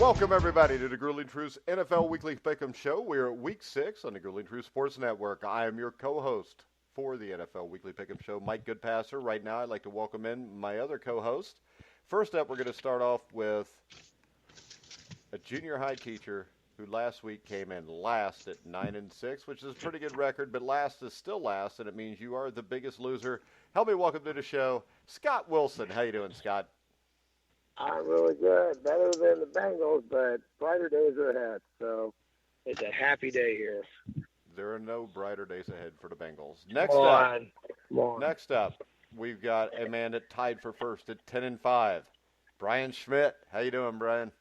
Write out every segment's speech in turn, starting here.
Welcome, everybody, to the Grueling Truths NFL Weekly Pick'em Show. We are at Week 6 on the Grueling Truths Sports Network. I am your co-host for the NFL Weekly Pick'em Show, Mike Goodpaster. Right now, I'd like to welcome in my other co-host. First up, we're going to start off with a junior high teacher who last week came in last at 9-6, which is a pretty good record, but last is still last, and it means you are the biggest loser. Help me welcome to the show, Scott Wilson. How you doing, Scott? I'm really good. Better than the Bengals, but brighter days are ahead. So it's a happy day here. There are no brighter days ahead for the Bengals. Next up, we've got a man that tied for first at 10-5. Brian Schmidt. How you doing, Brian?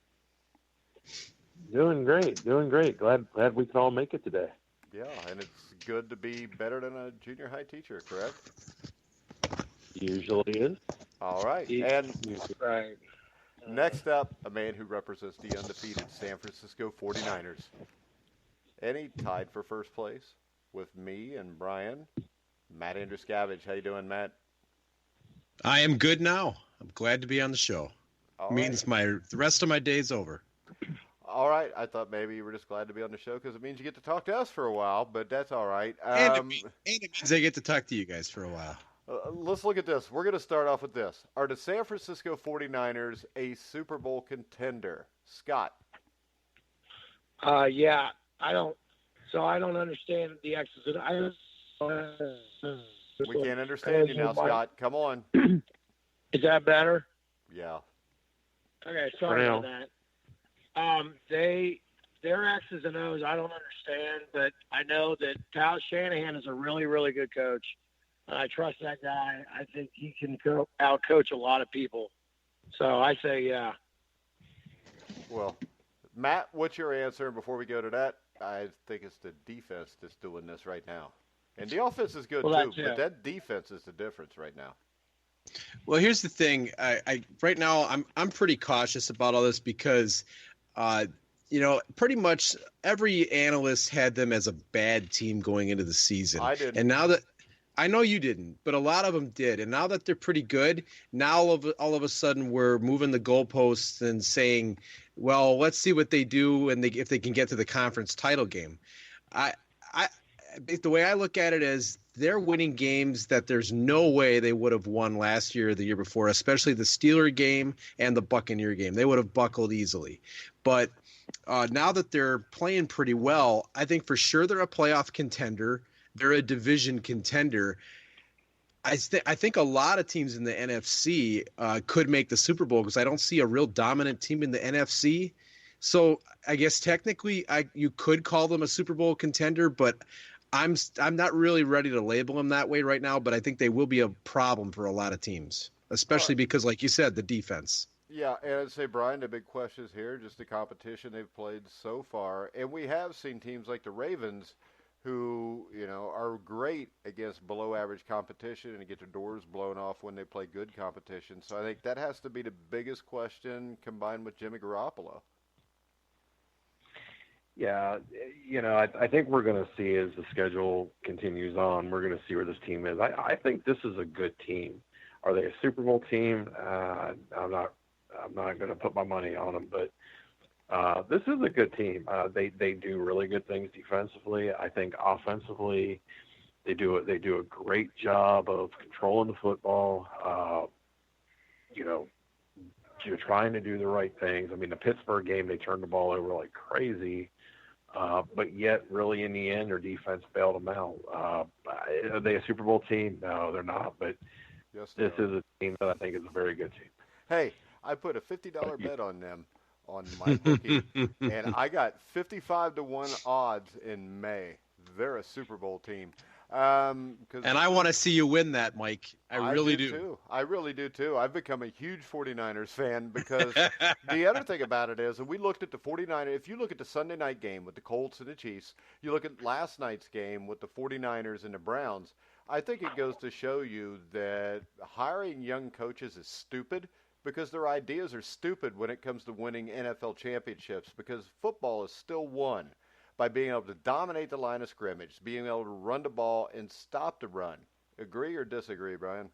Doing great. Glad we could all make it today. Yeah, and it's good to be better than a junior high teacher, correct? Usually is. All right. And next up, a man who represents the undefeated San Francisco 49ers. And he tied for first place with me and Brian. Matt Andruscavage. How you doing, Matt? I am good now. I'm glad to be on the show. All means right. the rest of my day's over. All right. I thought maybe you were just glad to be on the show because it means you get to talk to us for a while, but that's all right. And it means I get to talk to you guys for a while. Let's look at this. We're going to start off with this. Are the San Francisco 49ers a Super Bowl contender? Scott? Yeah. I don't understand the X's and O's. We can't understand you now, Scott. Come on. Is that better? Yeah. Okay, sorry about that. Their X's and O's, I don't understand, but I know that Kyle Shanahan is a really, really good coach. I trust that guy. I think he can out-coach a lot of people. So I say, yeah. Well, Matt, what's your answer? And before we go to that, I think it's the defense that's doing this right now. And the offense is good, too, but that defense is the difference right now. Well, here's the thing. I right now I'm pretty cautious about all this because, pretty much every analyst had them as a bad team going into the season. I didn't. And now that I know you didn't, but a lot of them did. And now that they're pretty good, now all of a sudden we're moving the goalposts and saying, well, let's see what they do and if they can get to the conference title game. The way I look at it is they're winning games that there's no way they would have won last year or the year before, especially the Steeler game and the Buccaneer game. They would have buckled easily. But now that they're playing pretty well, I think for sure they're a playoff contender. They're a division contender. I think a lot of teams in the NFC could make the Super Bowl because I don't see a real dominant team in the NFC. So I guess technically you could call them a Super Bowl contender, but I'm not really ready to label them that way right now. But I think they will be a problem for a lot of teams, especially because, like you said, the defense. Yeah, and I'd say, Brian, the big question is here, just the competition they've played so far. And we have seen teams like the Ravens who, are great against below-average competition and get their doors blown off when they play good competition. So I think that has to be the biggest question combined with Jimmy Garoppolo. Yeah, I think we're going to see as the schedule continues on, we're going to see where this team is. I think this is a good team. Are they a Super Bowl team? I'm not going to put my money on them, but this is a good team. They do really good things defensively. I think offensively, they do a great job of controlling the football. You're trying to do the right things. I mean, the Pittsburgh game, they turned the ball over like crazy, but yet, really, in the end, their defense bailed them out. Are they a Super Bowl team? No, they're not. But yes, this is a team that I think is a very good team. Hey, I put a $50 bet on them on my bookie, and I got 55-1 odds in May. They're a Super Bowl team. And I want to see you win that, Mike. I really do. Too. I really do, too. I've become a huge 49ers fan because the other thing about it is, and we looked at the 49ers, if you look at the Sunday night game with the Colts and the Chiefs, you look at last night's game with the 49ers and the Browns, I think it goes to show you that hiring young coaches is stupid because their ideas are stupid when it comes to winning NFL championships because football is still won by being able to dominate the line of scrimmage, being able to run the ball and stop the run. Agree or disagree, Brian?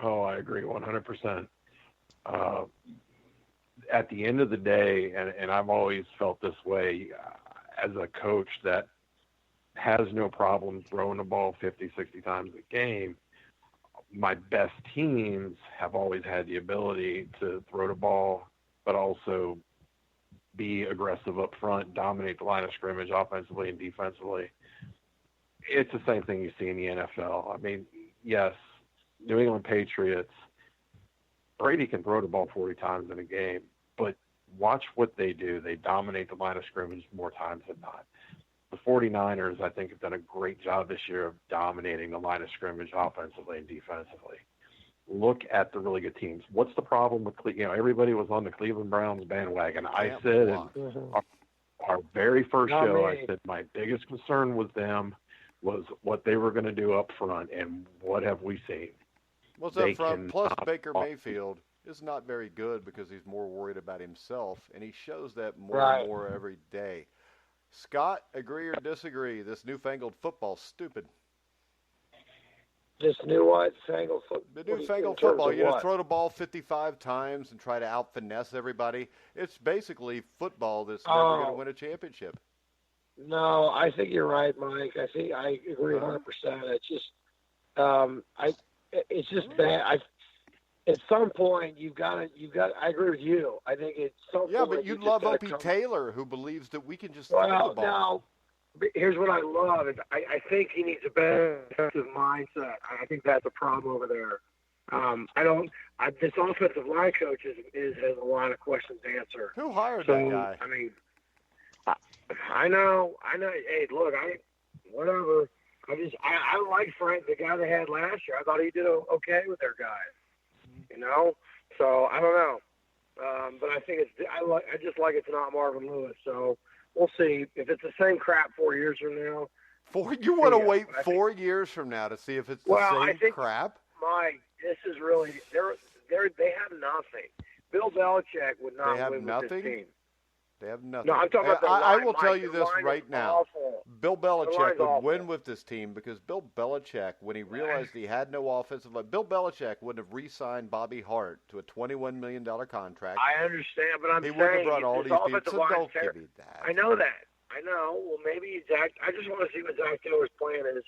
Oh, I agree 100%. at the end of the day, and I've always felt this way as a coach that has no problem throwing the ball 50, 60 times a game, my best teams have always had the ability to throw the ball, but also be aggressive up front, dominate the line of scrimmage offensively and defensively. It's the same thing you see in the NFL. I mean, yes, New England Patriots, Brady can throw the ball 40 times in a game, but watch what they do. They dominate the line of scrimmage more times than not. The 49ers, I think, have done a great job this year of dominating the line of scrimmage offensively and defensively. Look at the really good teams. What's the problem with everybody was on the Cleveland Browns bandwagon. I said in our very first show, I said my biggest concern with them was what they were going to do up front, and what have we seen? What's up front? Plus, Baker Mayfield is not very good because he's more worried about himself, and he shows that more and more every day. Scott, agree or disagree? This newfangled football's stupid. This new what? Fangled football? The newfangled football. You just throw the ball 55 times and try to out-finesse everybody. It's basically football that's never going to win a championship. No, I think you're right, Mike. I think I agree 100%. It's just, it's just bad. At some point, you've got. I agree with you. I think it's so. Yeah, but you love Opie Taylor, who believes that we can just throw the ball. No, here's what I love. I think he needs a better defensive mindset. I think that's a problem over there. This offensive line coach has a lot of questions to answer. Who hired that guy? I mean, I know. Hey, look, whatever. I like Frank, the guy they had last year. I thought he did okay with their guys. So I don't know. But I think I just like it's not Marvin Lewis. So we'll see if it's the same crap 4 years from now. You want to wait 4 years from now to see if it's the same crap? Mike, this is really they have nothing. Bill Belichick would not win with this team. They have nothing. No, I'm talking about the line. I will tell you this right now. Awful. Bill Belichick would win with this team because Bill Belichick, when he realized he had no offensive line, Bill Belichick wouldn't have re-signed Bobby Hart to a $21 million contract. I understand, but he wouldn't have brought all these people. So don't give me that. I know that. I know. Well, maybe Zach. I just want to see what Zach Taylor's plan is.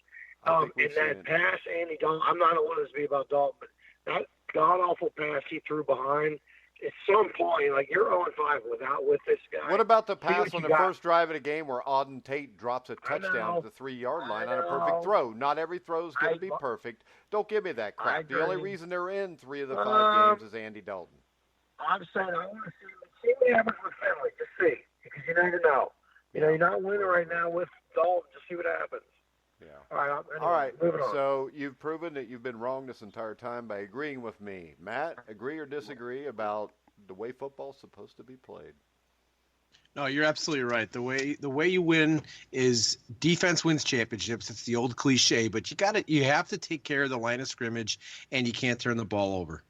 In that pass, Andy Dalton. I'm not going to be about Dalton, but that god-awful pass he threw behind. At some point, you're 0-5 with this guy. What about the pass on the first drive of the game where Auden Tate drops a touchdown to the 3-yard line on a perfect throw? Not every throw is going to be perfect. Don't give me that crap. The only reason they're in 3 of the 5 games is Andy Dalton. I'm saying I want to see what happens with Finley. Just see, because you never know. You're not winning right now with Dalton. Just see what happens. Yeah. All right. So you've proven that you've been wrong this entire time by agreeing with me. Matt, agree or disagree about the way football's supposed to be played? No, you're absolutely right. The way you win is defense wins championships. It's the old cliche, but you have to take care of the line of scrimmage, and you can't turn the ball over.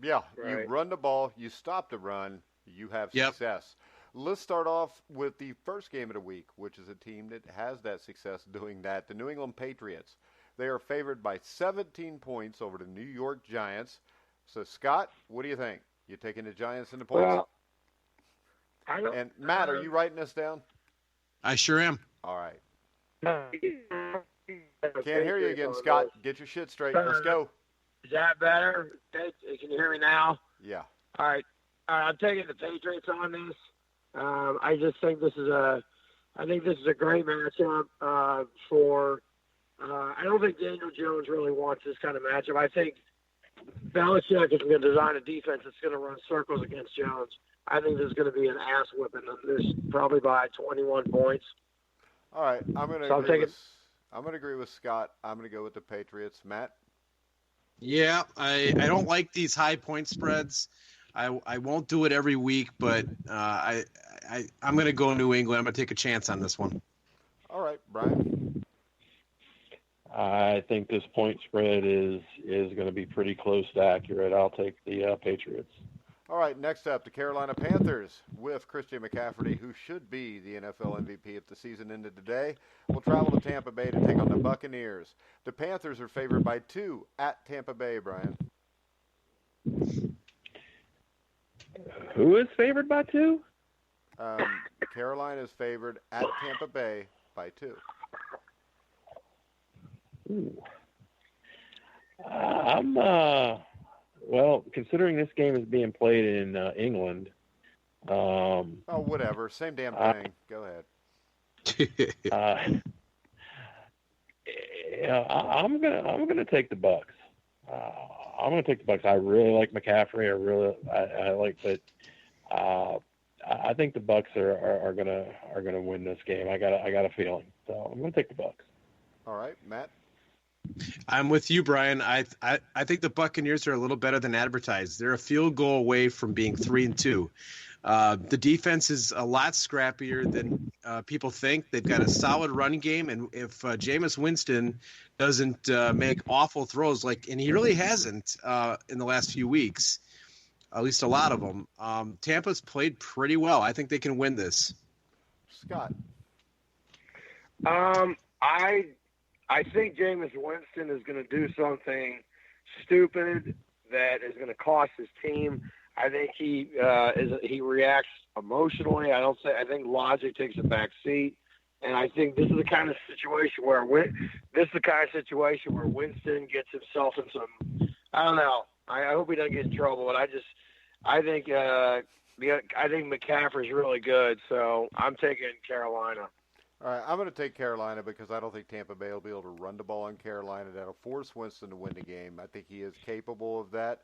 Yeah, you run the ball, you stop the run, you have success. Let's start off with the first game of the week, which is a team that has that success doing that, the New England Patriots. They are favored by 17 points over the New York Giants. So, Scott, what do you think? You taking the Giants in the points? Well, and, Matt, are you writing this down? I sure am. All right. Can't hear you again, Scott. Get your shit straight. Let's go. Is that better? Can you hear me now? Yeah. All right. I'm taking the Patriots on this. I just think this is a great matchup for. I don't think Daniel Jones really wants this kind of matchup. I think Belichick is going to design a defense that's going to run circles against Jones. I think there's going to be an ass whipping. There's probably by 21 points. All right, I'm going to agree with Scott. I'm going to go with the Patriots. Matt? Yeah, I don't like these high point spreads. I won't do it every week, but I'm going to go New England. I'm going to take a chance on this one. All right, Brian? I think this point spread is going to be pretty close to accurate. I'll take the Patriots. All right, next up, the Carolina Panthers with Christian McCaffrey, who should be the NFL MVP if the season ended today, will travel to Tampa Bay to take on the Buccaneers. The Panthers are favored by 2 at Tampa Bay, Brian. Who is favored by 2? Carolina is favored at Tampa Bay by 2. Ooh. Well, considering this game is being played in England. Whatever. Same damn thing. Go ahead. I'm gonna take the Bucks. I'm gonna take the Bucks. I really like McCaffrey. I like, but I think the Bucks are gonna win this game. I got a feeling. So I'm gonna take the Bucks. All right, Matt. I'm with you, Brian. I think the Buccaneers are a little better than advertised. They're a field goal away from being 3-2. The defense is a lot scrappier than people think. They've got a solid running game, and if Jameis Winston doesn't make awful throws, and he really hasn't in the last few weeks, at least a lot of them, Tampa's played pretty well. I think they can win this. Scott. I think Jameis Winston is going to do something stupid that is going to cost his team. I think he reacts emotionally. I think logic takes a back seat, and I think this is the kind of situation where Winston gets himself in some. I don't know. I hope he doesn't get in trouble, but I think McCaffrey's really good, so I'm taking Carolina. All right, I'm going to take Carolina because I don't think Tampa Bay will be able to run the ball on Carolina. That'll force Winston to win the game. I think he is capable of that.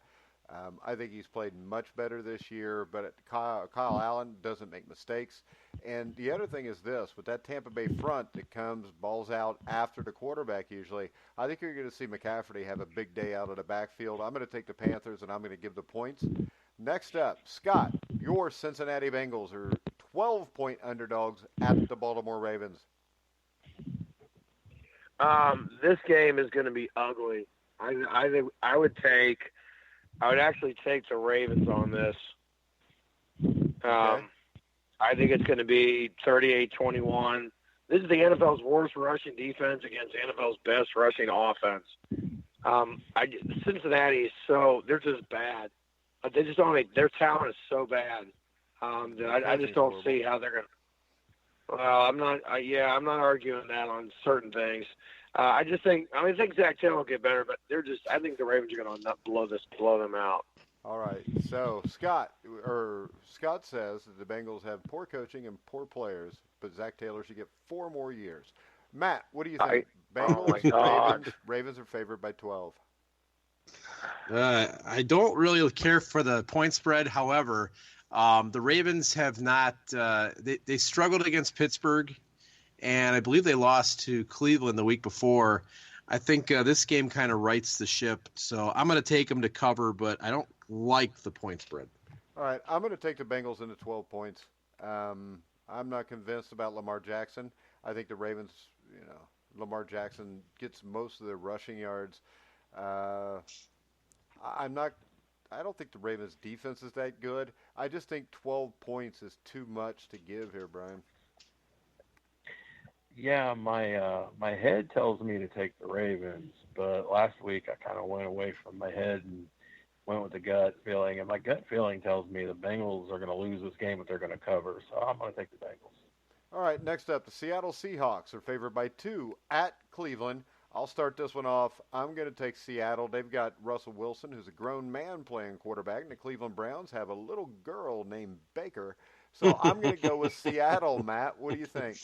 I think he's played much better this year, but Kyle Allen doesn't make mistakes. And the other thing is this, with that Tampa Bay front that comes balls out after the quarterback usually, I think you're going to see McCaffrey have a big day out of the backfield. I'm going to take the Panthers, and I'm going to give the points. Next up, Scott, your Cincinnati Bengals are 12-point underdogs at the Baltimore Ravens. This game is going to be ugly. I would actually take the Ravens on this. Okay. I think it's going to be 38-21. This is the NFL's worst rushing defense against the NFL's best rushing offense. Cincinnati is they're just bad. They just don't their talent is so bad that I just don't see how they're going to. Well, I'm not arguing that on certain things. I think Zach Taylor will get better, but I think the Ravens are going to blow them out. All right. So Scott says that the Bengals have poor coaching and poor players, but Zach Taylor should get 4 more years. Matt, what do you think? Bengals, Ravens are favored by 12. I don't really care for the point spread. However, the Ravens have not they struggled against Pittsburgh, and I believe they lost to Cleveland the week before. I think this game kind of rights the ship, so I'm going to take them to cover, but I don't like the point spread. All right, I'm going to take the Bengals into 12 points. I'm not convinced about Lamar Jackson. I think the Ravens, Lamar Jackson gets most of their rushing yards. I don't think the Ravens' defense is that good. I just think 12 points is too much to give here, Brian. Yeah, my head tells me to take the Ravens, but last week I kind of went away from my head and went with the gut feeling, and my gut feeling tells me the Bengals are going to lose this game, but they're going to cover, so I'm going to take the Bengals. All right, next up, the Seattle Seahawks are favored by 2 at Cleveland. I'll start this one off. I'm going to take Seattle. They've got Russell Wilson, who's a grown man playing quarterback, and the Cleveland Browns have a little girl named Baker. So I'm going to go with Seattle, Matt. What do you think?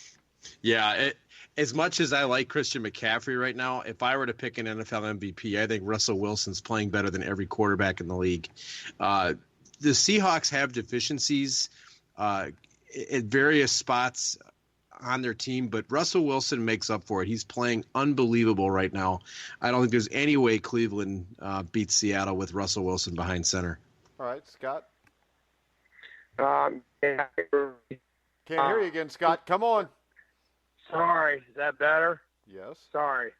Yeah, as much as I like Christian McCaffrey right now, if I were to pick an NFL MVP, I think Russell Wilson's playing better than every quarterback in the league. The Seahawks have deficiencies at various spots on their team, but Russell Wilson makes up for it. He's playing unbelievable right now. I don't think there's any way Cleveland beats Seattle with Russell Wilson behind center. All right, Scott. Can't hear you again, Scott. Come on. Sorry, is that better? Yes. Sorry.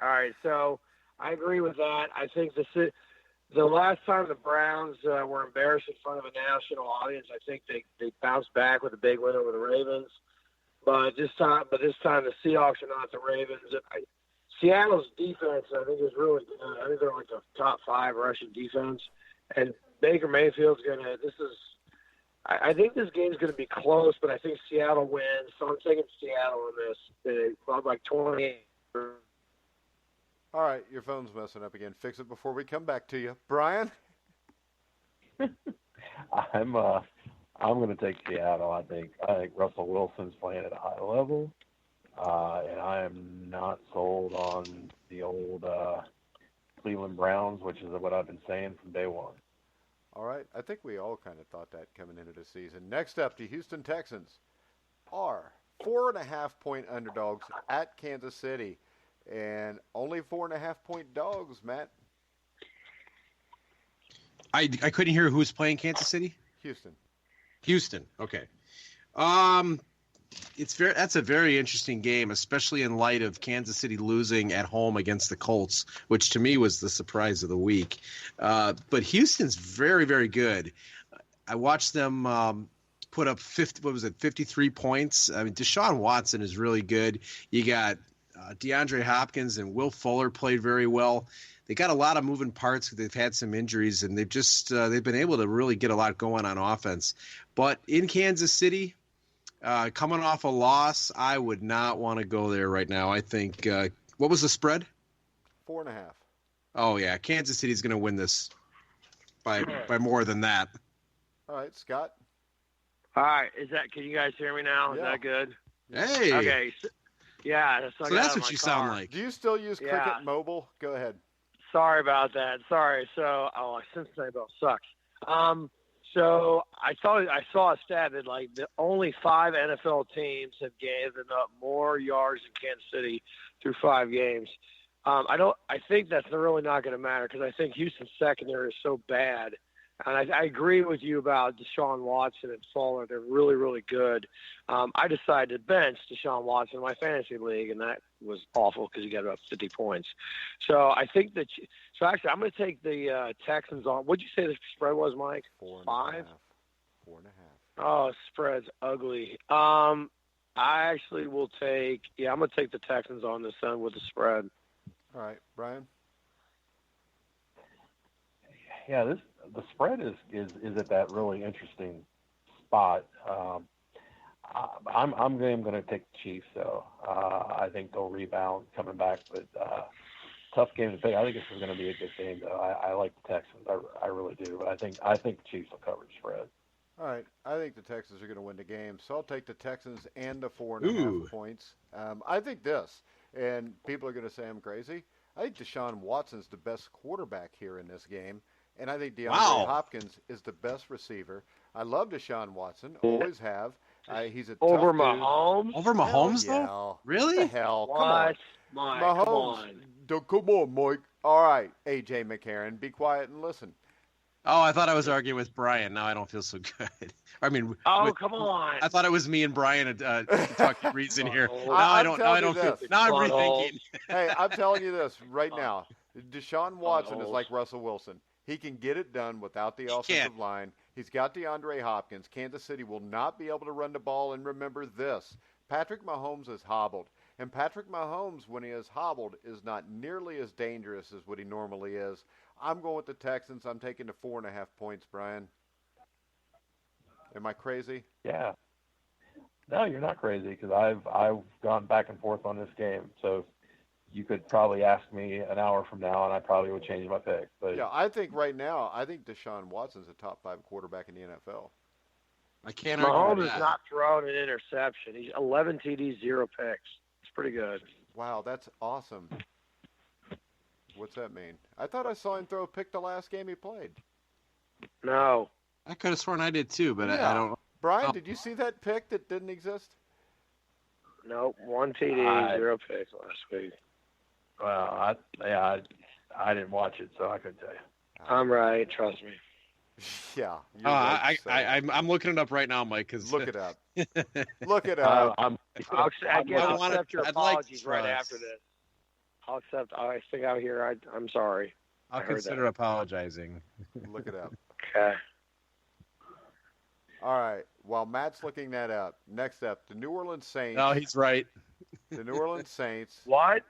All right, so I agree with that. I think the last time the Browns were embarrassed in front of a national audience, I think they bounced back with a big win over the Ravens. But this time the Seahawks are not the Ravens. Seattle's defense, I think, is really good. I think they're like a top 5 rushing defense. And Baker Mayfield's I think this game's going to be close, but I think Seattle wins. So I'm taking Seattle on this. Like 28. All right, your phone's messing up again. Fix it before we come back to you. Brian? I'm going to take Seattle. I think Russell Wilson's playing at a high level, and I am not sold on the old Cleveland Browns, which is what I've been saying from day one. All right, I think we all kind of thought that coming into the season. Next up, the Houston Texans are 4.5-point underdogs at Kansas City, and only 4.5-point dogs, Matt. I couldn't hear who's playing Kansas City. Houston. Okay. That's a very interesting game, especially in light of Kansas City losing at home against the Colts, which to me was the surprise of the week. But Houston's very, very good. I watched them put up 53 points. I mean, Deshaun Watson is really good. You got DeAndre Hopkins and Will Fuller played very well. They got a lot of moving parts. They've had some injuries, and they've been able to really get a lot going on offense. But in Kansas City, coming off a loss, I would not want to go there right now. I think what was the spread? 4.5. Oh yeah, Kansas City's going to win this by more than that. All right, Scott. All right, can you guys hear me now? Yeah. Is that good? Hey. Okay. Yeah. So that's what you sound like. Do you still use Cricket Mobile? Go ahead. Sorry about that. Sorry. So, Cincinnati Bell sucks. So I saw a stat that like only 5 NFL teams have given up more yards in Kansas City through 5 games. I think that's really not going to matter because I think Houston's secondary is so bad. And I agree with you about Deshaun Watson and Fuller. They're really, really good. I decided to bench Deshaun Watson in my fantasy league, and that was awful because he got about 50 points. So I think actually, I'm going to take the Texans on. What'd you say the spread was, Mike? 4.5. 5? 4.5. Oh, spread's ugly. I actually will I'm going to take the Texans on this one with the spread. All right, Brian? Yeah, the spread is at that really interesting spot. I'm going to take the Chiefs, though. I think they'll rebound coming back, but tough game to pick. I think this is going to be a good game, though. I like the Texans. I really do. But I think the Chiefs will cover the spread. All right, I think the Texans are going to win the game, so I'll take the Texans and the 4.5 points. I think this, and people are going to say I'm crazy, I think Deshaun Watson's the best quarterback here in this game. And I think DeAndre Hopkins is the best receiver. I love Deshaun Watson, always have. He's a over tough Mahomes. Dude. Over Mahomes, yeah. though? Really? What the hell? What? Come on. Mike, Mahomes. Come on, Mike. All right, A.J. McCarron, be quiet and listen. Oh, I thought I was arguing with Brian. Now I don't feel so good. I mean, come on. I thought it was me and Brian talking reason here. Now I I don't feel. Now I'm rethinking. Hey, I'm telling you this right now. Deshaun Watson is like Russell Wilson. He can get it done without the offensive line. He's got DeAndre Hopkins. Kansas City will not be able to run the ball. And remember this, Patrick Mahomes is hobbled. And Patrick Mahomes, when he is hobbled, is not nearly as dangerous as what he normally is. I'm going with the Texans. I'm taking the 4.5 points, Brian. Am I crazy? Yeah. No, you're not crazy because I've gone back and forth on this game. So you could probably ask me an hour from now, and I probably would change my pick. But yeah, I think right now, Deshaun Watson's a top 5 quarterback in the NFL. I can't argue Mahomes with has that. not thrown an interception. He's 11 TDs, 0 picks. It's pretty good. Wow, that's awesome. What's that mean? I thought I saw him throw a pick the last game he played. No. I could have sworn I did too, but Yeah. I don't. Brian, did you see that pick that didn't exist? Nope. 1 TD, 0 picks last week. Well, I didn't watch it, so I couldn't tell you. I'm right. Trust me. Yeah. You're right, I'm looking it up right now, Mike. Cause look it up. Look it up. I'll accept your apologies right after this. I'll accept. I think out here. I'm sorry. I'll consider apologizing. Look it up. Okay. All right. While Matt's looking that up, next up, the New Orleans Saints. No, he's right. The New Orleans Saints. What?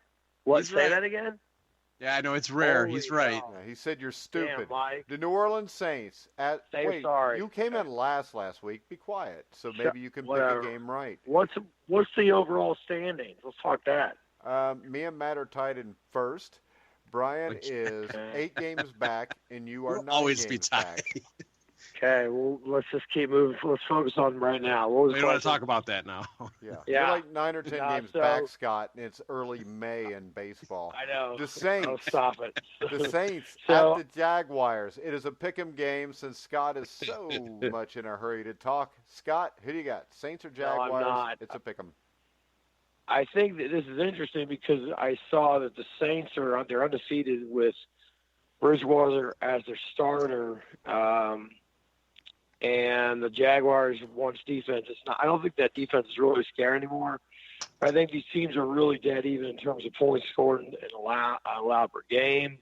He's Say right. that again? Yeah, I know it's rare. Holy He's right. cow. Yeah, he said you're stupid. Damn, Mike. The New Orleans Saints Sorry. You came in last week. Be quiet. So maybe you can Whatever. pick a game right. What's the overall standings? Let's talk that. Me and Matt are tied in first. Brian is 8 games back, and you are We'll 9 always games be tied. back. Okay, well, let's just keep moving. Let's focus on right now. What was We the don't want to question? talk about that now. Yeah. Yeah. You're like 9 or 10 games back, Scott, and it's early May in baseball. I know. The Saints. Oh, stop it. The Saints So- at the Jaguars. It is a pick'em game since Scott is so much in a hurry to talk. Scott, who do you got? Saints or Jaguars? I'm not. It's a pick'em. I think that this is interesting because I saw that the Saints they're undefeated with Bridgewater as their starter, and the Jaguars' once defense. I don't think that defense is really scary anymore. I think these teams are really dead even in terms of points scored and allowed per game.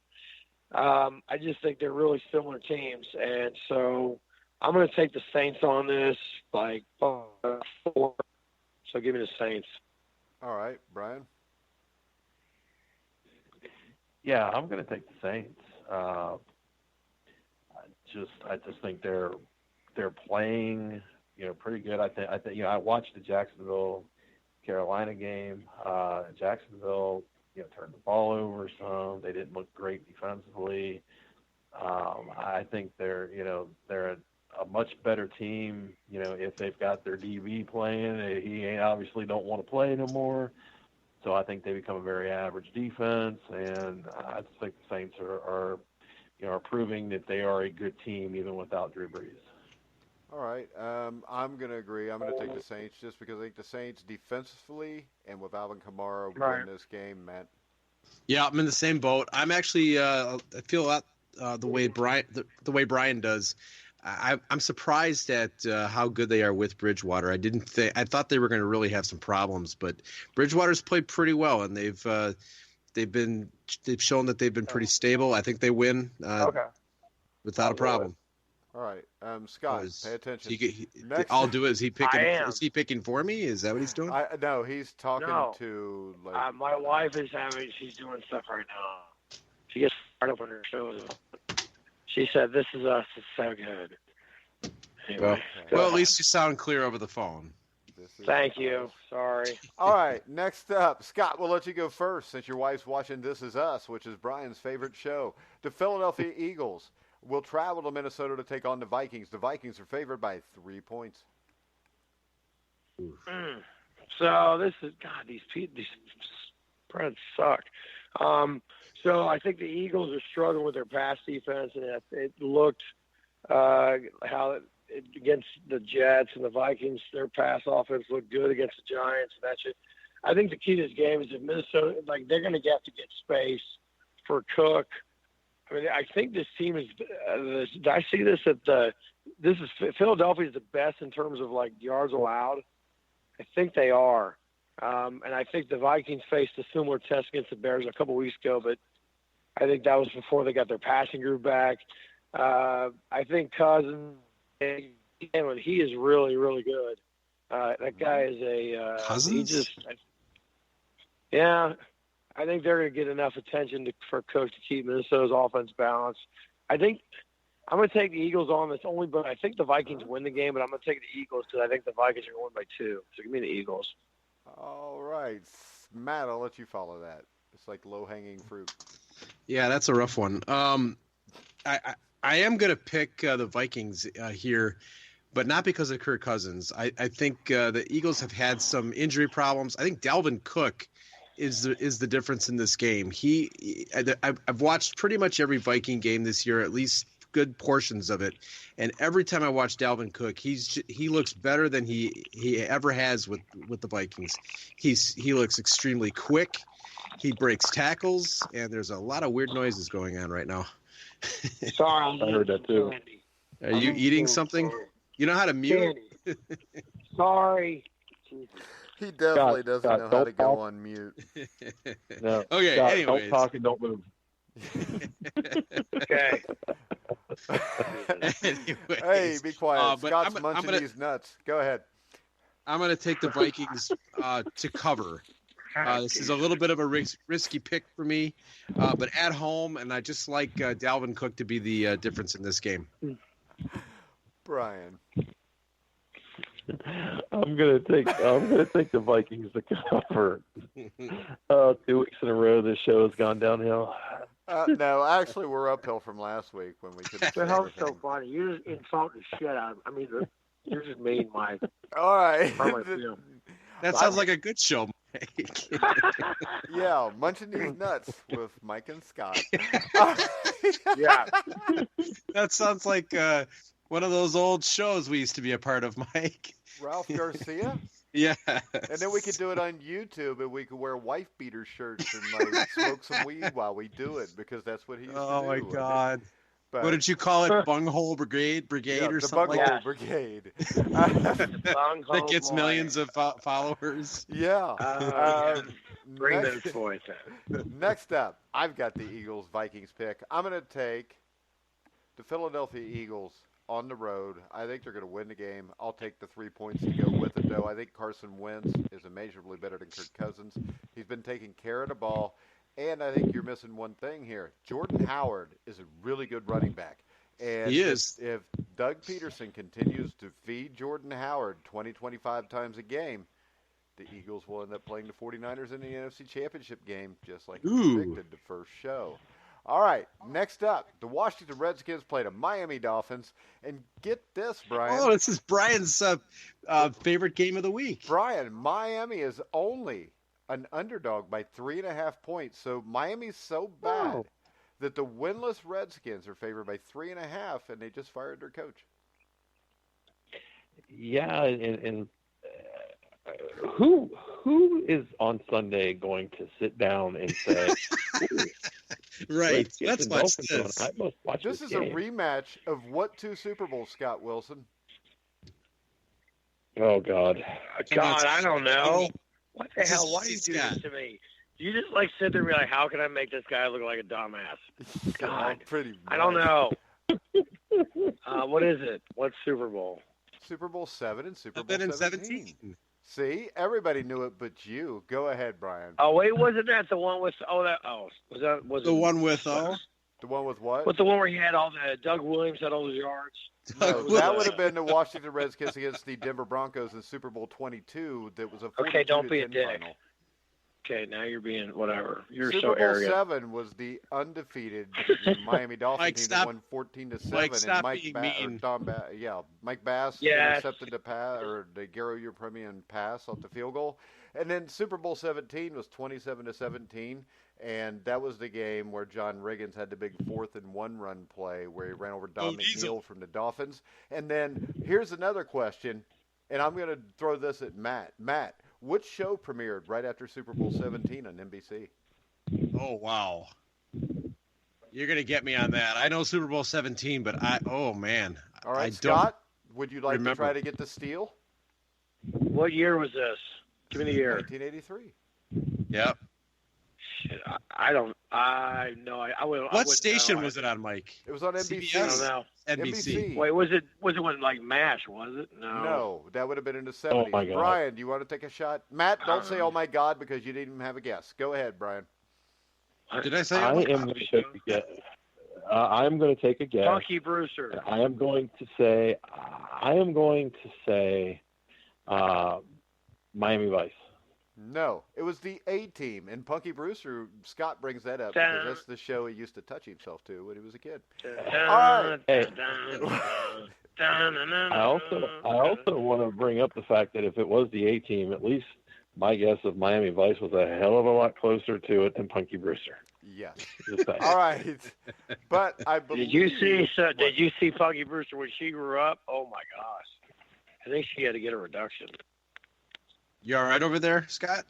I just think they're really similar teams, and so I'm going to take the Saints on this, like 4. So give me the Saints. All right, Brian. Yeah, I'm going to take the Saints. I just think they're playing, pretty good. I think I watched the Jacksonville Carolina game. Jacksonville, turned the ball over some. They didn't look great defensively. I think they're a much better team. If they've got their DB playing, he obviously don't want to play no more. So I think they become a very average defense, and I just think the Saints are proving that they are a good team even without Drew Brees. All right. I'm going to agree. I'm going to take the Saints just because I think the Saints defensively and with Alvin Kamara win this game, Matt. Yeah, I'm in the same boat. I'm actually I feel a lot the way Brian does. I'm surprised at how good they are with Bridgewater. I thought they were going to really have some problems, but Bridgewater's played pretty well, and they've shown that they've been pretty stable. I think they win without a problem. All right, Scott, pay attention. I'll do it. Is he picking? I am. Is he picking for me? Is that what he's doing? No, he's talking to. My wife is she's doing stuff right now. She gets fired up when her shows. She said, "This is us. It's so good." Anyway, well, at least you sound clear over the phone. Thank you. Sorry. All right, next up, Scott, we'll let you go first since your wife's watching This Is Us, which is Brian's favorite show. The Philadelphia Eagles will travel to Minnesota to take on the Vikings. The Vikings are favored by 3 points. So this is these spreads suck. So I think the Eagles are struggling with their pass defense, and it looked against the Jets and the Vikings, their pass offense looked good against the Giants. I think the key to this game is that Minnesota, they're going to have to get space for Cook. I mean, I think this team is. I see this Philadelphia is the best in terms of yards allowed. I think they are, and I think the Vikings faced a similar test against the Bears a couple weeks ago, but I think that was before they got their passing group back. I think Cousins, he is really, really good. That guy is a Cousins. I think they're going to get enough attention for Cook to keep Minnesota's offense balanced. I think I'm going to take the Eagles on this only, but I think the Vikings win the game, but I'm going to take the Eagles because I think the Vikings are going to win by 2. So give me the Eagles. All right. Matt, I'll let you follow that. It's like low-hanging fruit. Yeah, that's a rough one. I am going to pick the Vikings here, but not because of Kirk Cousins. I think the Eagles have had some injury problems. I think Dalvin Cook is the difference in this game. I've watched pretty much every Viking game this year, at least good portions of it, and every time I watch Dalvin Cook, he looks better than he ever has with the Vikings. He looks extremely quick. He breaks tackles, and there's a lot of weird noises going on right now. Sorry, I heard that too. Are you eating something? You know how to mute? Sorry. He definitely doesn't know how to go on mute. No. Okay, Scott, anyways. don't talk and don't move. Okay. Anyways, Hey, be quiet. but Scott's I'm munching gonna- these nuts. Go ahead. I'm going to take the Vikings to cover. This is a little bit of a risky pick for me, but at home, and I just like Dalvin Cook to be the difference in this game. Brian. I'm gonna take the Vikings to cover. 2 weeks in a row, this show has gone downhill. No, actually, we're uphill from last week when we couldn't. The hell's so funny? You're just insulting the shit out of. I mean, you're just mean, Mike. All right. That sounds like a good show, Mike. Yeah, munching these nuts with Mike and Scott. Yeah. That sounds like one of those old shows we used to be a part of, Mike. Ralph Garcia? Yeah. And then we could do it on YouTube, and we could wear wife beater shirts and like smoke some weed while we do it, because that's what he used to do. Oh my God! But, what did you call it? Bunghole Brigade yeah, or the something like Bunghole that? Brigade. That gets millions of followers. Yeah. Bring those boys in. Next up, I've got the Eagles-Vikings pick. I'm going to take the Philadelphia Eagles on the road. I think they're going to win the game. I'll take the 3 points to go with it, though. I think Carson Wentz is immeasurably better than Kirk Cousins. He's been taking care of the ball, and I think you're missing one thing here. Jordan Howard is a really good running back. And he is. If Doug Peterson continues to feed Jordan Howard 20, 25 times a game, the Eagles will end up playing the 49ers in the NFC Championship game, just like we predicted the first show. All right, next up, the Washington Redskins played the Miami Dolphins. And get this, Brian. Oh, this is Brian's favorite game of the week. Brian, Miami is only an underdog by 3.5 points. So Miami's so bad that the winless Redskins are favored by 3.5, and they just fired their coach. Yeah, and who is on Sunday going to sit down and say, right, let's watch this. I must watch this is game. A rematch of what 2 Super Bowls, Scott Wilson? Oh, God. God, I don't know. What the hell? Why do you do this to me? You just like sit there and be like, how can I make this guy look like a dumbass? God, pretty much. I don't know. What is it? What's Super Bowl? Super Bowl 7 and Super Bowl 17. See, everybody knew it, but you. Go ahead, Brian. Oh wait, wasn't that the one with? Was the one with The one with what? With the one where he had all the Doug Williams had all those yards. No, that would have been the Washington Redskins against the Denver Broncos in Super Bowl 22. That was a 42-10 okay. Don't be a dick. final. Okay, now you're being whatever. You're Super so Bowl arrogant. 7 was the undefeated Miami Dolphins team that won 14-7, and Mike Bass intercepted the pass or the Garo Yepremian pass off the field goal, and then Super Bowl 17 was 27-17, and that was the game where John Riggins had the big 4th and 1 run play where he ran over Don McNeil from the Dolphins. And then here's another question, and I'm going to throw this at Matt. Matt, which show premiered right after Super Bowl 17 on NBC? Oh, wow. You're going to get me on that. I know Super Bowl 17, but man. All right, Scott, would you like to try to get the steal? What year was this? Give me the year. 1983. Yep. Shit, I wouldn't. What station was it on, Mike? It was on NBC. CBS? I don't know. NBC. Wait, was it when like MASH? Was it? No, that would have been in the 70s. Oh my God. Brian, do you want to take a shot? Matt, don't say "Oh my God" because you didn't even have a guess. Go ahead, Brian. Did I say? I am going to take a guess. I'm going to take a guess. Punky Brewster. I am going to say Miami Vice. No, it was the A-Team, and Punky Brewster, Scott brings that up because that's the show he used to touch himself to when he was a kid. All right. Hey, I also want to bring up the fact that if it was the A-Team, at least my guess of Miami Vice was a hell of a lot closer to it than Punky Brewster. Yes. All right. But I believe... Did you see Punky Brewster when she grew up? Oh, my gosh. I think she had to get a reduction. You all right over there, Scott?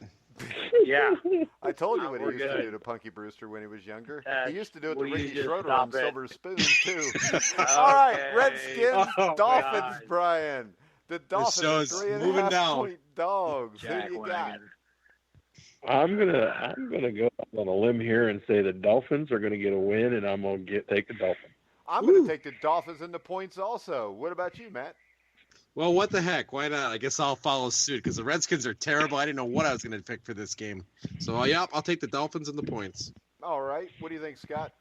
Yeah. I told you what he used good. to do to Punky Brewster when he was younger. He used to do it to will you Ricky just Schroeder stop on it? Silver Spoons, too. All right, Okay. Redskins, Oh, Dolphins, God. Brian. The Dolphins show's are 3.5 moving down. point dogs. Who Jack do you got? Wagon. I'm gonna go on a limb here and say the Dolphins are gonna get a win, and I'm gonna take the Dolphins. I'm going to take the Dolphins in the points also. What about you, Matt? Well, what the heck? Why not? I guess I'll follow suit because the Redskins are terrible. I didn't know what I was going to pick for this game. So, yep, I'll take the Dolphins and the points. All right. What do you think, Scott?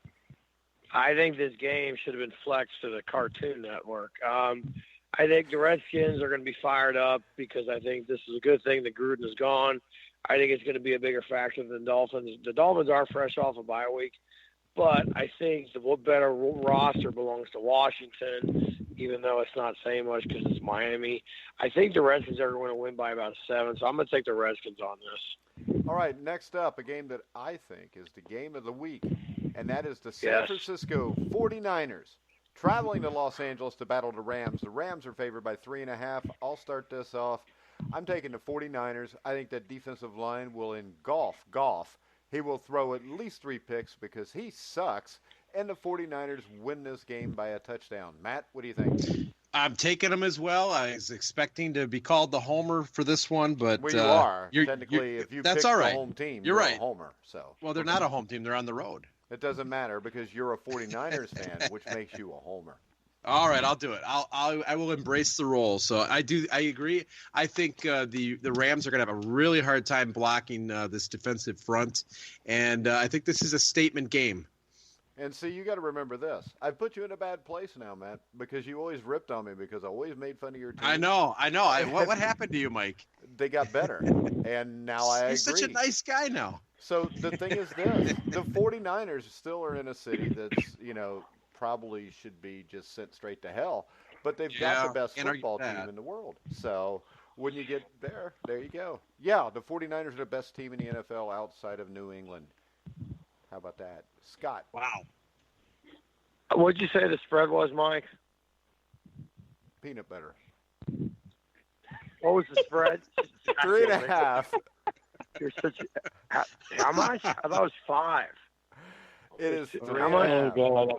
I think this game should have been flexed to the Cartoon Network. I think the Redskins are going to be fired up because I think this is a good thing that Gruden is gone. I think it's going to be a bigger factor than the Dolphins. The Dolphins are fresh off a bye week, but I think the better roster belongs to Washington, even though it's not saying much because it's Miami. I think the Redskins are going to win by about 7, so I'm going to take the Redskins on this. All right, next up, a game that I think is the game of the week, and that is the San Francisco 49ers traveling to Los Angeles to battle the Rams. The Rams are favored by 3.5. I'll start this off. I'm taking the 49ers. I think that defensive line will engulf Goff. He will throw at least 3 picks because he sucks, and the 49ers win this game by a touchdown. Matt, what do you think? I'm taking them as well. I was expecting to be called the homer for this one, but well, you are. Technically, if you pick the home team, you're right. A homer. So. Well, they're not a home team. They're on the road. It doesn't matter because you're a 49ers fan, which makes you a homer. All right, I'll do it. I will embrace the role. So I agree. I think the Rams are going to have a really hard time blocking this defensive front, and I think this is a statement game. And see, you got to remember this. I've put you in a bad place now, Matt, because you always ripped on me because I always made fun of your team. I know. What happened to you, Mike? They got better, and now I agree. He's such a nice guy now. So the thing is this. The 49ers still are in a city that's, probably should be just sent straight to hell, but they've got the best football team in the world. So when you get there you go. Yeah, the 49ers are the best team in the NFL outside of New England. How about that? Scott. Wow. What'd you say the spread was, Mike? Peanut butter. What was the spread? 3.5. You're such how much? I thought it was 5. It is 3. How much?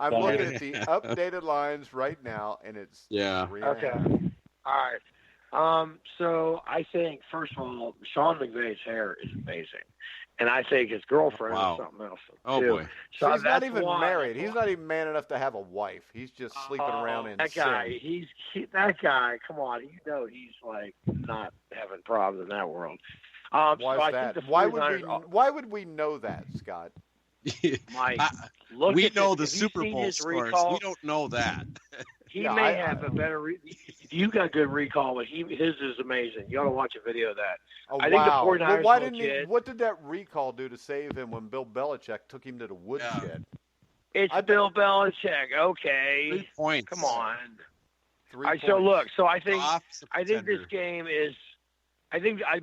I'm looking at the updated lines right now, and it's 3.5. Okay. All right. So I think, first of all, Sean McVay's hair is amazing. And I think his girlfriend is something else. Oh, too. boy. So he's not even married. He's not even man enough to have a wife. He's just sleeping around in that guy. That guy, come on. He's like not having problems in that world. Why is that? Why would we know that, Scott? Mike, we know the Super Bowl scores. We don't know that. He may have a better. You got good recall, but his is amazing. You ought to watch a video of that. Oh, I think the 49ers. Well, what did that recall do to save him when Bill Belichick took him to the woodshed? It's Bill Belichick. Okay. 3 points. Come on. 3 points. So look. So I think this game is.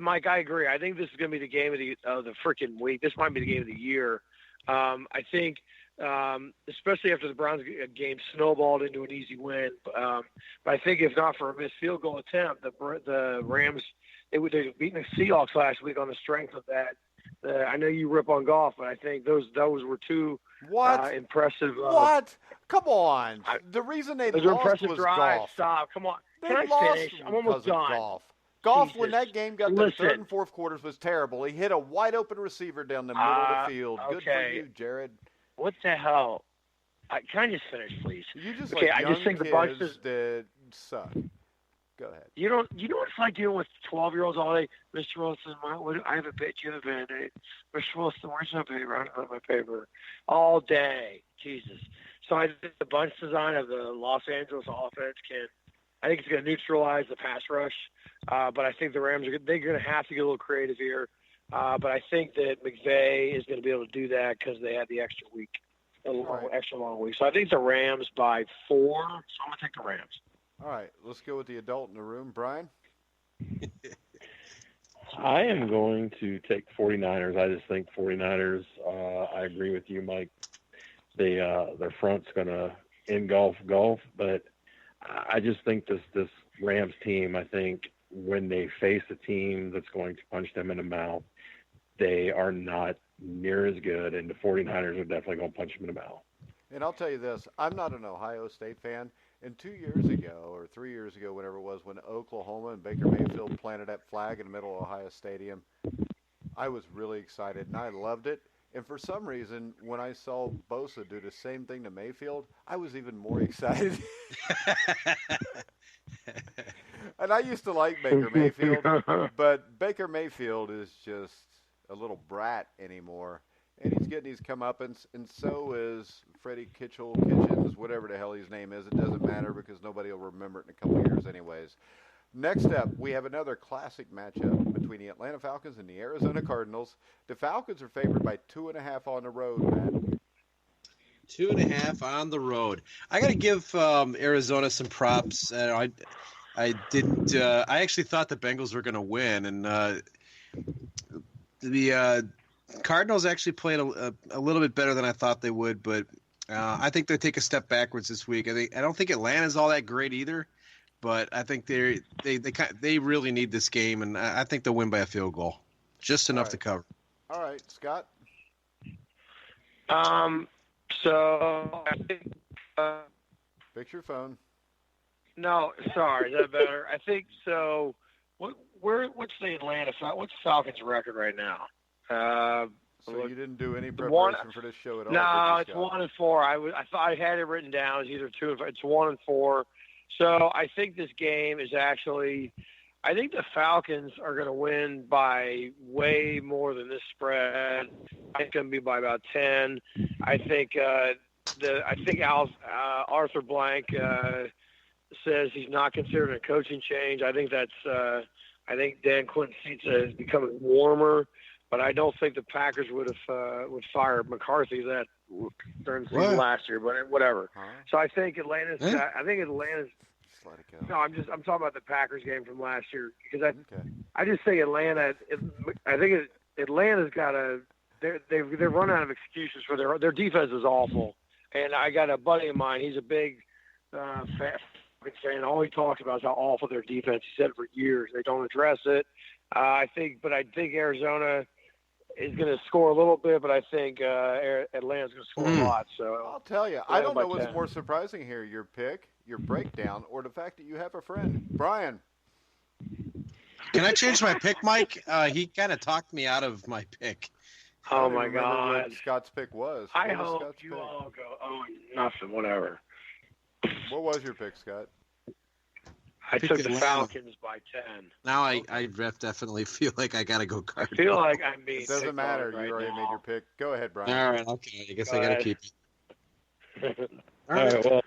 Mike, I agree. I think this is going to be the game of the freaking week. This might be the game of the year. I think, especially after the Browns game snowballed into an easy win. But I think if not for a missed field goal attempt, the Rams they beaten the Seahawks last week on the strength of that. I know you rip on Goff, but I think those were two impressive. What? Come on! The reason they lost impressive was drives. Goff. Stop! Come on! Can I finish? I'm almost done. Goff, when that game got to the third and fourth quarters, was terrible. He hit a wide open receiver down the middle of the field. Good for you, Jared. What the hell? Can I just finish, please? You just I just think the bunch that suck. Go ahead. You know what it's like dealing with 12-year-olds all day. Mr. Wilson, I have a bit. You have a Band-Aid. Mr. Wilson, where's my paper? I don't have my paper. All day. Jesus. So I think the bunch design of the Los Angeles offense I think it's going to neutralize the pass rush. But I think the Rams they're going to have to get a little creative here. But I think that McVay is going to be able to do that because they had the extra week, extra long week. So I think the Rams by 4. So I'm going to take the Rams. All right, let's go with the adult in the room. Brian? I am going to take 49ers. I just think 49ers, I agree with you, Mike. Their front's going to engulf golf, but I just think this Rams team, I think when they face a team that's going to punch them in the mouth, they are not near as good, and the 49ers are definitely going to punch them in the mouth. And I'll tell you this, I'm not an Ohio State fan, and 2 years ago or 3 years ago, whatever it was, when Oklahoma and Baker Mayfield planted that flag in the middle of Ohio Stadium, I was really excited, and I loved it. And for some reason, when I saw Bosa do the same thing to Mayfield, I was even more excited. And I used to like Baker Mayfield, but Baker Mayfield is just a little brat anymore. And he's getting his comeuppance, and so is Freddie Kitchens, whatever the hell his name is. It doesn't matter because nobody will remember it in a couple of years anyways. Next up, we have another classic matchup between the Atlanta Falcons and the Arizona Cardinals. The Falcons are favored by 2.5 on the road, Matt. 2.5 on the road. I got to give Arizona some props. I didn't. I actually thought the Bengals were going to win, and the Cardinals actually played a little bit better than I thought they would. But I think they take a step backwards this week. I don't think Atlanta's all that great either, but I think they really need this game, and I think they'll win by a field goal, just enough to cover. All right, Scott. So I think. Fix your phone. No, sorry, is that better? I think so. What's the what's the Falcons' record right now? So you didn't do any preparation for this show at all? No, it's 1-4. I thought I had it written down. It's either 2. It's 1-4. So I think this game is actually. I think the Falcons are going to win by way more than this spread. I think it's going to be by about 10. I think Arthur Blank says he's not considering a coaching change. I think I think Dan Quinton's seat is becoming warmer, but I don't think the Packers would fire McCarthy during the season last year. But whatever. So I think Atlanta's. Let it go. No, I'm talking about the Packers game from last year because I just think Atlanta. I think Atlanta's got they've run out of excuses for their defense is awful, and I got a buddy of mine. He's a big fan. All he talks about is how awful their defense. He said it for years. They don't address it. I think Arizona is going to score a little bit, but I think Atlanta's going to score a lot. So I'll tell you, I don't know what's more surprising here: your pick, your breakdown, or the fact that you have a friend, Brian. Can I change my pick, Mike? He kind of talked me out of my pick. Oh my God! What Scott's pick was. I hope you all go nothing, whatever. What was your pick, Scott? I took the Falcons by 10. Now I definitely feel like I got to go Cardinals. I feel like I'm being. It doesn't matter. You already made your pick. Go ahead, Brian. All right. Okay. I guess I got to keep it. All right. Well,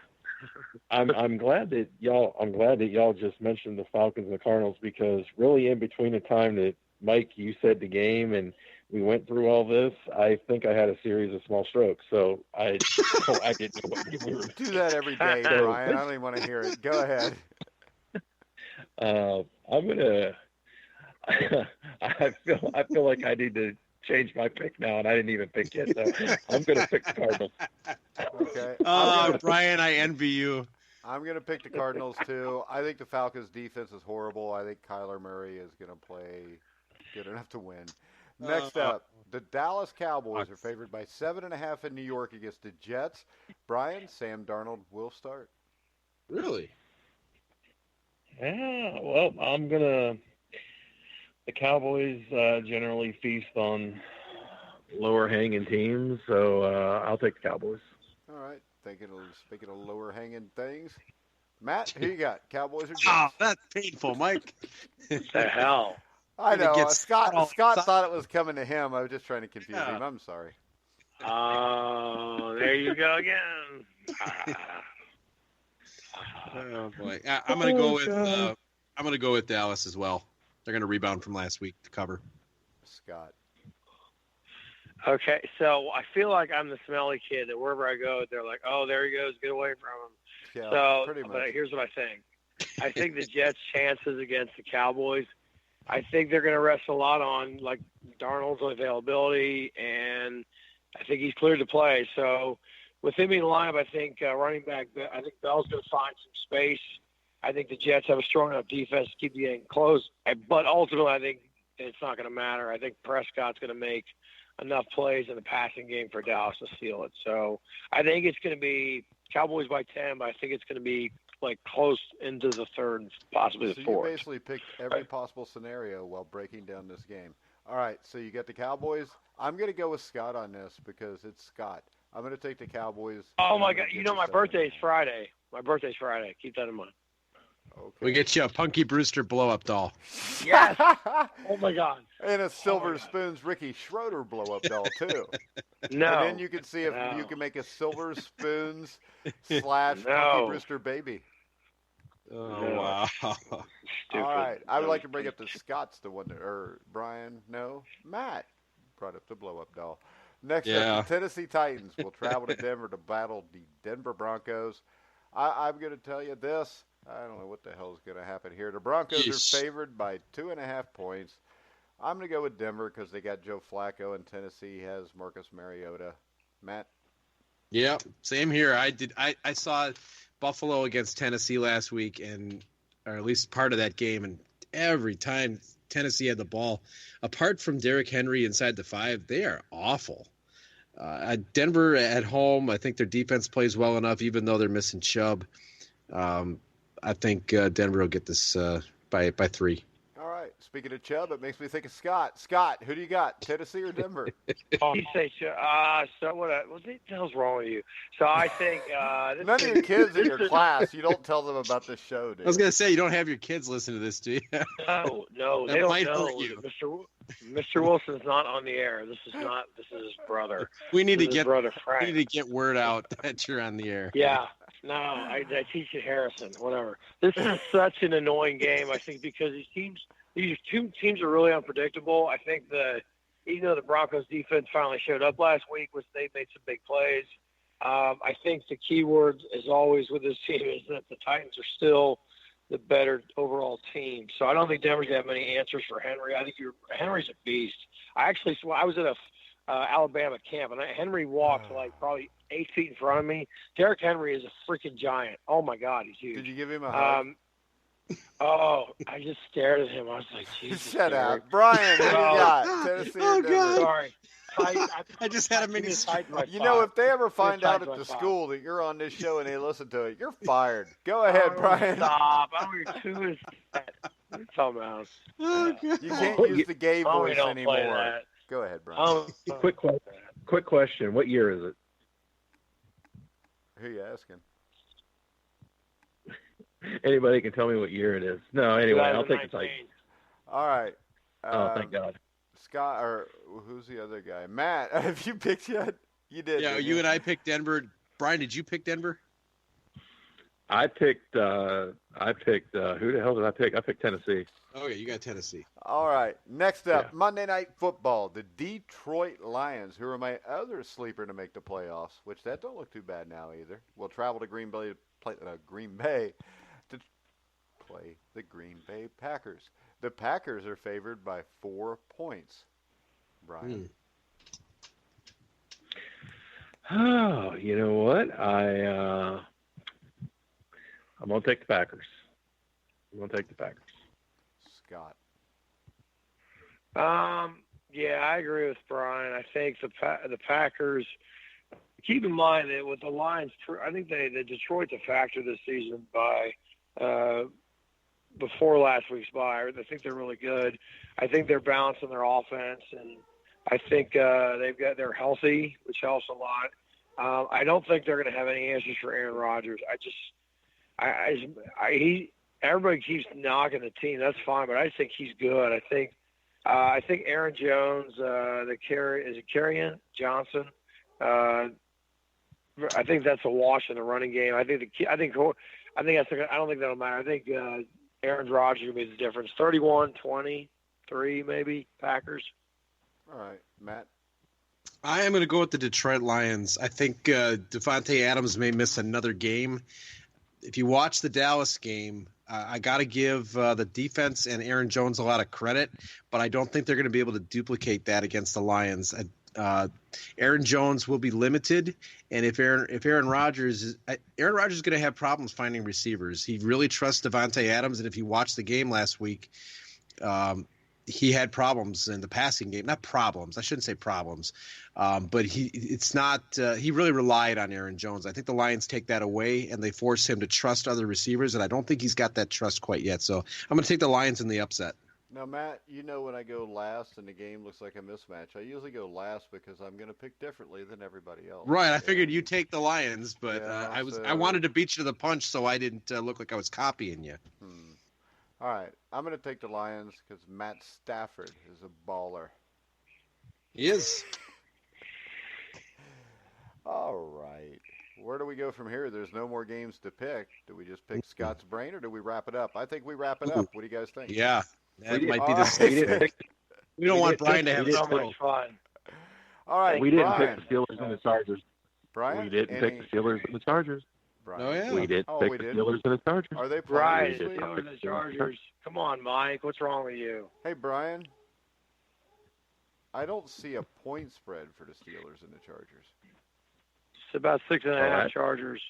I'm glad that y'all just mentioned the Falcons and the Cardinals because really in between the time that Mike you said the game and we went through all this, I think I had a series of small strokes. So I didn't know what you were. Do that every day, Brian. I don't even want to hear it. Go ahead. I'm gonna. I feel like I need to change my pick now, and I didn't even pick yet. So I'm gonna pick the Cardinals. Okay. Brian, I envy you. I'm gonna pick the Cardinals too. I think the Falcons' defense is horrible. I think Kyler Murray is gonna play good enough to win. Next up, the Dallas Cowboys are favored by 7.5 in New York against the Jets. Brian, Sam Darnold will start. Really? Yeah, well, the Cowboys generally feast on lower hanging teams, so I'll take the Cowboys. All right. Speaking of lower hanging things, Matt, who you got? Cowboys or Jets? Oh, that's painful, Mike. What the hell? I know. Scott thought it was coming to him. I was just trying to confuse him. I'm sorry. Oh, there you go again. Oh boy, I'm gonna go with Dallas as well. They're gonna rebound from last week to cover. Scott. Okay, so I feel like I'm the smelly kid that wherever I go, they're like, "Oh, there he goes, get away from him." Yeah, pretty much. But here's what I think. I think the Jets' chances against the Cowboys. I think they're going to rest a lot on like Darnold's availability, and I think he's cleared to play. So with him in the lineup, I think running back, I think Bell's going to find some space. I think the Jets have a strong enough defense to keep the game close. But ultimately, I think it's not going to matter. I think Prescott's going to make enough plays in the passing game for Dallas to seal it. So I think it's going to be Cowboys by 10, but I think it's going to be like close into the third, possibly the fourth. So you basically picked every possible scenario while breaking down this game. All right, so you got the Cowboys. I'm going to go with Scott on this because it's Scott. I'm going to take the Cowboys. Oh, my God. You know, my birthday's Friday. My birthday's Friday. Keep that in mind. Okay. We get you a Punky Brewster blow-up doll. Yes. Oh my God. And a Silver Spoons Ricky Schroeder blow-up doll too. No. And then you can see if you can make a Silver Spoons / Punky Brewster baby. Oh wow. All right. I would like to bring up the Scott's the one or Brian. No, Matt brought up the blow-up doll. Next up, the Tennessee Titans will travel to Denver to battle the Denver Broncos. I'm going to tell you this. I don't know what the hell is going to happen here. The Broncos are favored by 2.5 points. I'm going to go with Denver because they got Joe Flacco, and Tennessee has Marcus Mariota. Matt? Yeah, same here. I saw Buffalo against Tennessee last week, or at least part of that game, and every time Tennessee had the ball, apart from Derrick Henry inside the 5, they are awful. Denver at home, I think their defense plays well enough, even though they're missing Chubb. I think Denver will get this by 3. All right. Speaking of Chubb, it makes me think of Scott. Scott, who do you got, Tennessee or Denver? You say Chubb. So what the hell's wrong with you? So I think none of your kids in your class. You don't tell them about this show, dude. I was gonna say you don't have your kids listen to this, do you? No, they don't know. Mr. Wilson's not on the air. This is his brother. We need to get word out that you're on the air. Yeah. No, I teach at Harrison. Whatever. This is such an annoying game. I think because these two teams are really unpredictable. I think even though the Broncos defense finally showed up last week, they made some big plays. I think the key word, as always with this team, is that the Titans are still the better overall team. So I don't think Denver's gonna have many answers for Henry. I think Henry's a beast. I was at a Alabama camp, and Henry walked like probably 8 feet in front of me. Derrick Henry is a freaking giant. Oh my God, he's huge. Did you give him a hug? I just stared at him. I was like, Jesus. Shut up. Brian, what do you got? Tennessee or Denver? God. Sorry. I just had a mini stroke. You know, if they ever find out at the school that you're on this show and they listen to it, you're fired. Go ahead, Brian. Stop. I don't hear who is that. What are you talking about? You can't use the gay voice anymore. Go ahead, Brian. Quick question. What year is it? Who are you asking? Anybody can tell me what year it is. No, anyway, I'll take the Titans. All right. Thank God. Scott, or who's the other guy? Matt, have you picked yet? You did. Yeah, you and I picked Denver. Brian, did you pick Denver? I picked. Who the hell did I pick? I picked Tennessee. Oh yeah, you got Tennessee. All right. Next up, Monday Night Football. The Detroit Lions, who are my other sleeper to make the playoffs, which that don't look too bad now either. Will travel to Green Bay to play the Green Bay Packers. The Packers are favored by 4 points. Brian. Oh, you know what? I'm gonna take the Packers. Scott. Yeah, I agree with Brian. I think the Packers. Keep in mind that with the Lions, I think the Detroit's a factor this season by before last week's bye. I think they're really good. I think they're balancing their offense, and I think they're healthy, which helps a lot. I don't think they're going to have any answers for Aaron Rodgers. Everybody keeps knocking the team. That's fine, but I just think he's good. I think Aaron Jones, is it Kerryon Johnson? I think that's a wash in the running game. I don't think that'll matter. I think Aaron Rodgers will be the difference. 31-23 maybe Packers. All right, Matt. I am going to go with the Detroit Lions. I think Devontae Adams may miss another game. If you watch the Dallas game, I got to give the defense and Aaron Jones a lot of credit, but I don't think they're going to be able to duplicate that against the Lions. Aaron Jones will be limited, and if Aaron Rodgers is going to have problems finding receivers. He really trusts Devontae Adams, and if you watch the game last week, he had problems in the passing game. Not problems. I shouldn't say problems. But he really relied on Aaron Jones. I think the Lions take that away, and they force him to trust other receivers, and I don't think he's got that trust quite yet. So I'm going to take the Lions in the upset. Now, Matt, you know when I go last and the game looks like a mismatch, I usually go last because I'm going to pick differently than everybody else. Right. I figured you'd take the Lions, but I wanted to beat you to the punch so I didn't look like I was copying you. All right, I'm going to take the Lions because Matt Stafford is a baller. He is. All right. Where do we go from here? There's no more games to pick. Do we just pick Scott's brain or do we wrap it up? I think we wrap it up. What do you guys think? Yeah, that We might be all the right. safe pick. We don't want Brian to have so trouble. much fun. All right, We didn't Brian. pick the Steelers and the Chargers. Brian? We didn't pick the Steelers and the Chargers. Brian. Oh, yeah. We didn't pick the Steelers and the Chargers. Are they Right, playing the this week? Steelers and the Chargers. Come on, Mike. What's wrong with you? Hey, Brian. I don't see a point spread for the Steelers and the Chargers. It's about 6.5 right. Chargers.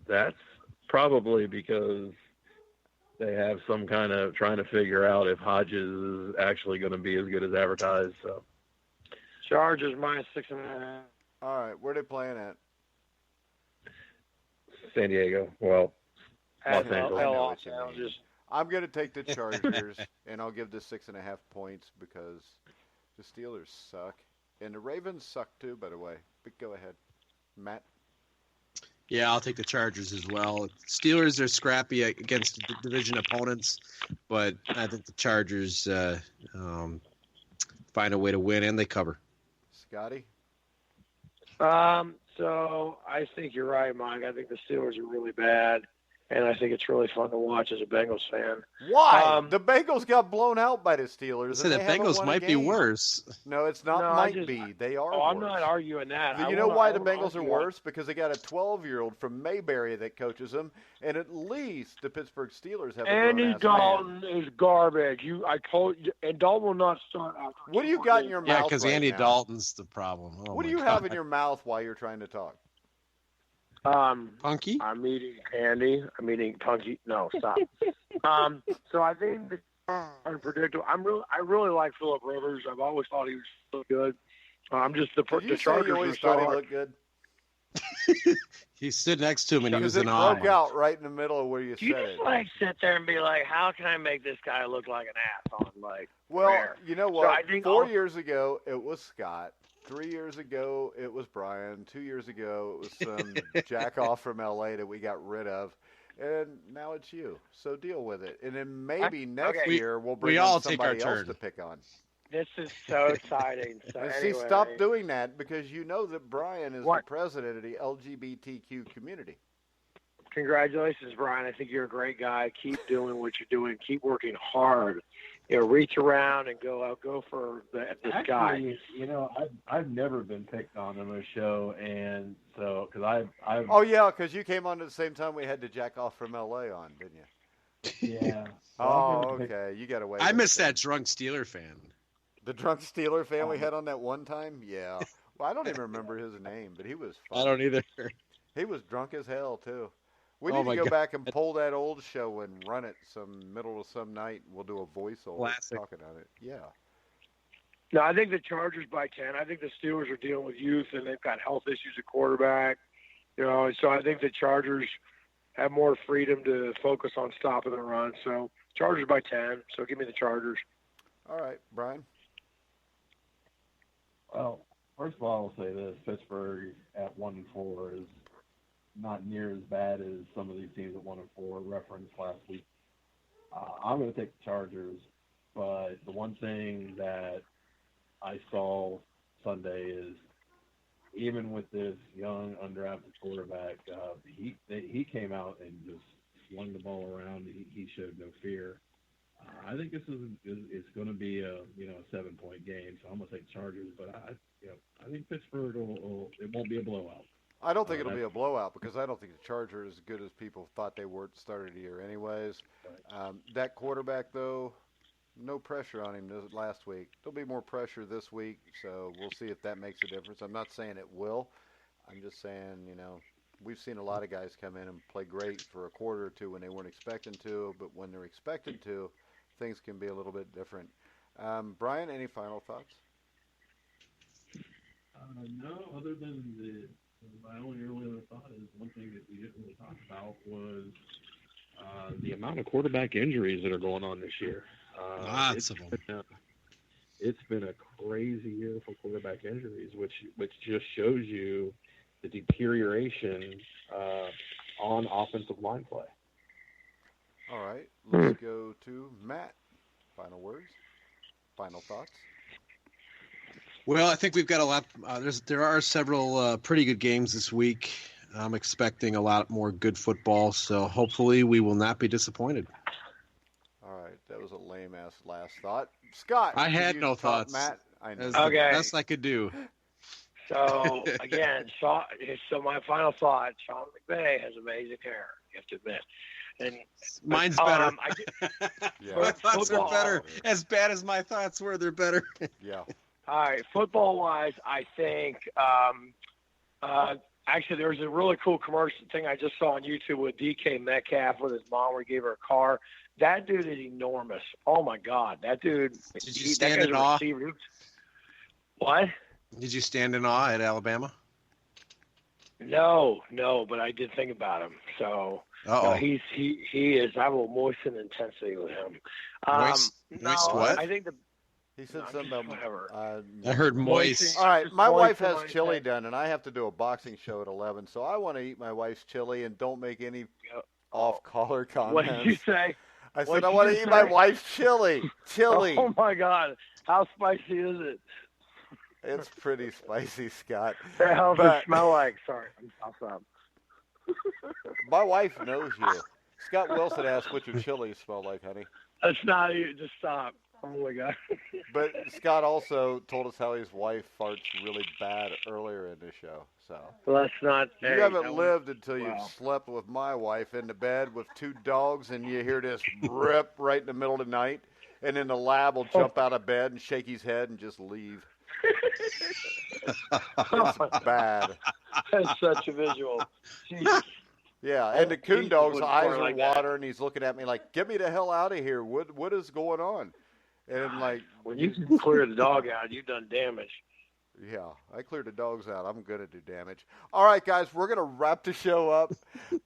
That's probably because they have some kind of trying to figure out if Hodges is actually going to be as good as advertised. So Chargers minus 6.5. All right, where are they playing at? San Diego, well, Los Hell, Angeles. I know Los what you mean. Angeles. I'm going to take the Chargers, and I'll give the 6.5 points because the Steelers suck. And the Ravens suck too, by the way. But go ahead. Matt? Yeah, I'll take the Chargers as well. Steelers are scrappy against division opponents, but I think the Chargers find a way to win, and they cover. Scotty? So I think you're right, Mike. I think the Steelers are really bad, and I think it's really fun to watch as a Bengals fan. Why? The Bengals got blown out by the Steelers. So the Bengals might be worse. No, it's not No, might be. They are worse. I'm not arguing that. You know why the Bengals are worse? Because they got a 12-year-old from Mayberry that coaches them, and at least the Pittsburgh Steelers have a Andy grown-ass Dalton man. is garbage. I told you, and Dalton will not start after. What do you got in your mouth Yeah, because right Andy now? Dalton's the problem. Oh, What do my you have God. in your mouth while you're trying to talk? Punky? I'm eating candy. I'm eating punky. No, stop. So I think the unpredictable. I really like Phillip Rivers. I've always thought he was so good. I'm just the Did you say Chargers you were always so thought he hard. looked good? He stood next to him, and he was Because in it awe. broke out right in the middle of where you You said just it. like sit there and be like, how can I make this guy look like an ass on like? Well, rare? you know So what? I think 4 years ago, it was Scott. 3 years ago, it was Brian. 2 years ago, it was some jack off from L.A. that we got rid of. And now it's you. So deal with it. And then maybe next okay. year, we'll bring We on all take our somebody else turn. to pick on. This is so exciting. So And anyway, see, stop doing that because you know that Brian is What? the president of the LGBTQ community. Congratulations, Brian. I think you're a great guy. Keep doing what you're doing. Keep working hard. You know, reach around and go for the sky. Actually, you know, I've never been picked on a show, and so because I've Oh, yeah, because you came on at the same time we had the jack off from L.A. on, didn't you? yeah. Oh, okay. You got away I with missed it. that drunk Steeler fan. The drunk Steeler fan we had on that one time? Yeah. Well, I don't even remember his name, but he was fun. I don't either. He was drunk as hell, too. We Oh need my to go God. back and pull that old show and run it some middle of some night. We'll do a voiceover Classic. talking on it. Yeah. No, I think the Chargers by 10. I think the Steelers are dealing with youth and they've got health issues at quarterback. You know, so I think the Chargers have more freedom to focus on stopping the run. So Chargers by 10. So give me the Chargers. All right, Brian. Well, first of all, I'll say this: Pittsburgh at 1-4 is not near as bad as some of these teams at 1-4 referenced last week. I'm going to take the Chargers, but the one thing that I saw Sunday is even with this young undrafted quarterback, he came out and just flung the ball around. He showed no fear. I think this is going to be a 7-point game, so I'm going to take Chargers. But I think Pittsburgh it won't be a blowout. I don't think it'll be a blowout because I don't think the Chargers are as good as people thought they were at the start of the year anyways. That quarterback, though, no pressure on him last week. There'll be more pressure this week, so we'll see if that makes a difference. I'm not saying it will. I'm just saying, we've seen a lot of guys come in and play great for a quarter or two when they weren't expecting to, but when they're expected to, things can be a little bit different. Brian, any final thoughts? No, other than my only other thought is one thing that we didn't really talk about was the amount of quarterback injuries that are going on this year. Lots of them. It's been a crazy year for quarterback injuries, which just shows you the deterioration on offensive line play. All right, let's go to Matt. Final words, final thoughts. Well, I think we've got a lot. There are several pretty good games this week. I'm expecting a lot more good football, so hopefully we will not be disappointed. All right, that was a lame-ass last thought. Scott, I had no thoughts. Matt, I know. That's the best I could do. So, again, so my final thought, Sean McVay has amazing hair, you have to admit. And mine's better. Yeah. My thoughts are better. As bad as my thoughts were, they're better. Yeah. All right, football-wise, I think actually there was a really cool commercial thing I just saw on YouTube with DK Metcalf with his mom where he gave her a car. That dude is enormous. Oh, my God. That dude. Did you stand in awe? What? Did you stand in awe at Alabama? No, but I did think about him. So he is. I will moisten intensity with him. Moist what? I think he said something about whatever. I heard moist. All right, my wife has chili done, and I have to do a boxing show at 11, so I want to eat my wife's chili and don't make any off-color comments. What did you say? I said I want to eat my wife's chili. Oh my God! How spicy is it? It's pretty spicy, Scott. What the hell does it smell like? Sorry, I'll stop. My wife knows you. Scott Wilson asked what your chili smell like, honey. That's not you. Just stop. Oh my God. But Scott also told us how his wife farts really bad earlier in the show. So let's not. You haven't lived until you've slept with my wife in the bed with two dogs, and you hear this rip right in the middle of the night, and then the lab will jump out of bed and shake his head and just leave. It's bad. That's such a visual. Jesus. Yeah, and the coon dog's eyes are watering, and he's looking at me like, "Get me the hell out of here! What is going on?" And I'm like, when you can clear the dog out, you've done damage. Yeah, I cleared the dogs out. I'm going to do damage. All right, guys, we're going to wrap the show up.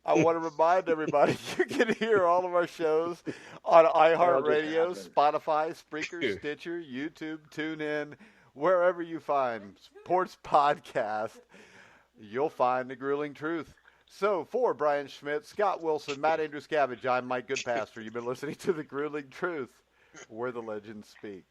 I want to remind everybody you can hear all of our shows on iHeartRadio, Spotify, Spreaker, Stitcher, YouTube, TuneIn, wherever you find sports podcast, you'll find the grueling truth. So for Brian Schmidt, Scott Wilson, Matt Andruscavage, I'm Mike Goodpaster. You've been listening to the grueling truth, where the legends speak.